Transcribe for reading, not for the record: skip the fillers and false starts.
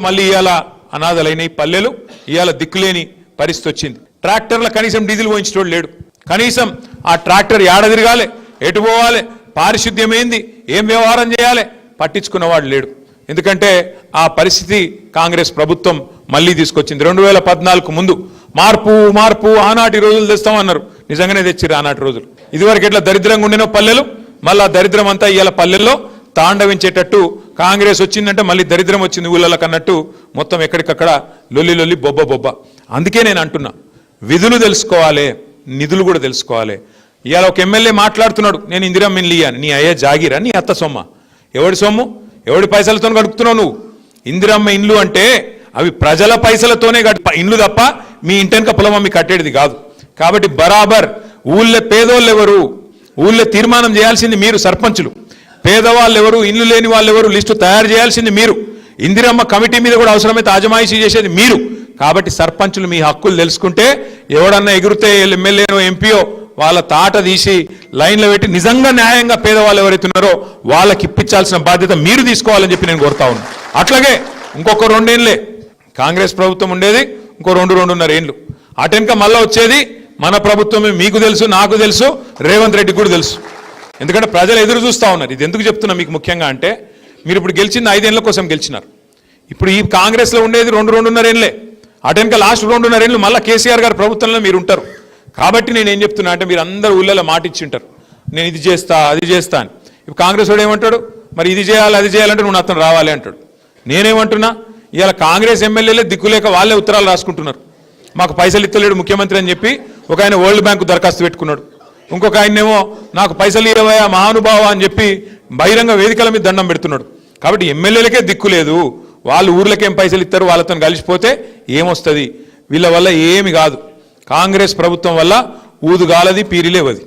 మళ్ళీ ఇవాళ అనాథలైన పల్లెలు ఇవాళ దిక్కులేని పరిస్థితి వచ్చింది. ట్రాక్టర్ల కనీసం డీజిల్ పోయించేటోడు లేడు. కనీసం ఆ ట్రాక్టర్ ఏడ తిరగాలి, ఎటు పోవాలి, పారిశుద్ధ్యం ఏంది, ఏం వ్యవహారం చేయాలి పట్టించుకున్నవాడు లేడు. ఎందుకంటే ఆ పరిస్థితి కాంగ్రెస్ ప్రభుత్వం మళ్ళీ తీసుకొచ్చింది. 2014 ముందు మార్పు మార్పు ఆనాటి రోజులు తెస్తామన్నారు, నిజంగానే తెచ్చిరు ఆనాటి రోజులు. ఇదివరకు ఎట్లా దరిద్రంగా ఉండినో పల్లెలు, మళ్ళీ ఆ దరిద్రం అంతా ఇవాళ పల్లెల్లో తాండవించేటట్టు కాంగ్రెస్ వచ్చిందంటే మళ్ళీ దరిద్రం వచ్చింది ఊళ్ళకి అన్నట్టు మొత్తం ఎక్కడికక్కడ లొల్లి లొల్లి బొబ్బ బొబ్బ. అందుకే నేను అంటున్నా, విధులు తెలుసుకోవాలి, నిధులు కూడా తెలుసుకోవాలి. ఇవాళ ఒక ఎమ్మెల్యే మాట్లాడుతున్నాడు, నేను ఇందిరమ్మ ఇల్లు ఇయ్యాను. నీ అయ్యే జాగిరా, నీ అత్త సొమ్మ, ఎవడి సొమ్ము, ఎవడి పైసలతో గడుపుతున్నావు నువ్వు? ఇందిరమ్మ ఇండ్లు అంటే అవి ప్రజల పైసలతోనే ఇండ్లు తప్ప మీ ఇంటెనక పొలం అమ్మి కట్టేది కాదు. కాబట్టి బరాబర్ ఊళ్ళో పేదోళ్ళు ఎవరు, ఊళ్ళో తీర్మానం చేయాల్సింది మీరు సర్పంచులు. పేదవాళ్ళు ఎవరు, ఇల్లు లేని వాళ్ళు ఎవరు లిస్టు తయారు చేయాల్సింది మీరు. ఇందిరమ్మ కమిటీ మీద కూడా అవసరమైతే ఆజమాయిషీ చేసేది మీరు. కాబట్టి సర్పంచులు మీ హక్కులు తెలుసుకుంటే ఎవడన్నా ఎగురితే ఎమ్మెల్యేనో ఎంపీఓ వాళ్ళ తాట తీసి లైన్లో పెట్టి నిజంగా న్యాయంగా పేదవాళ్ళు ఎవరైతే ఉన్నారో వాళ్ళకి ఇప్పించాల్సిన బాధ్యత మీరు తీసుకోవాలని చెప్పి నేను కోరుతా ఉన్నాను. అట్లాగే ఇంకొక 2 ఏళ్ళే కాంగ్రెస్ ప్రభుత్వం ఉండేది, ఇంకో 2-2.5 ఏళ్ళు అటెనక మళ్ళీ వచ్చేది మన ప్రభుత్వమే. మీకు తెలుసు, నాకు తెలుసు, రేవంత్ రెడ్డికి కూడా తెలుసు. ఎందుకంటే ప్రజలు ఎదురు చూస్తూ ఉన్నారు. ఇది ఎందుకు చెప్తున్నా మీకు ముఖ్యంగా అంటే, మీరు ఇప్పుడు గెలిచింది 5 ఏళ్ళ కోసం గెలిచినారు. ఇప్పుడు ఈ కాంగ్రెస్లో ఉండేది 2-2.5 ఏళ్ళే. అటెనక లాస్ట్ 2.5 ఏళ్ళు మళ్ళీ కేసీఆర్ గారి ప్రభుత్వంలో మీరు ఉంటారు. కాబట్టి నేను ఏం చెప్తున్నా అంటే, మీరు అందరూ ఊళ్ళలో మాట ఇచ్చి ఉంటారు, నేను ఇది చేస్తా అది చేస్తా అని. ఇప్పుడు కాంగ్రెస్ వాడు ఏమంటాడు, మరి ఇది చేయాలి అది చేయాలంటే నువ్వు అతను రావాలి అంటాడు. నేనేమంటున్నా, ఇవాళ కాంగ్రెస్ ఎమ్మెల్యేలే దిక్కులేక వాళ్ళే ఉత్తరాలు రాసుకుంటున్నారు, మాకు పైసలు ఇస్తలేడు ముఖ్యమంత్రి అని చెప్పి. ఒక ఆయన వరల్డ్ బ్యాంకు దరఖాస్తు పెట్టుకున్నాడు, ఇంకొక ఆయనేమో నాకు పైసలు ఇవ్వవా మహానుభావ అని చెప్పి బహిరంగ వేదికల మీద దండం పెడుతున్నాడు. కాబట్టి ఎమ్మెల్యేలకే దిక్కు లేదు, వాళ్ళు ఊర్లకేం పైసలు ఇస్తారు, వాళ్ళతో కలిసిపోతే ఏమొస్తుంది? వీళ్ళ వల్ల ఏమి కాదు. కాంగ్రెస్ ప్రభుత్వం వల్ల ఊదుగాలది పీరిలేవది.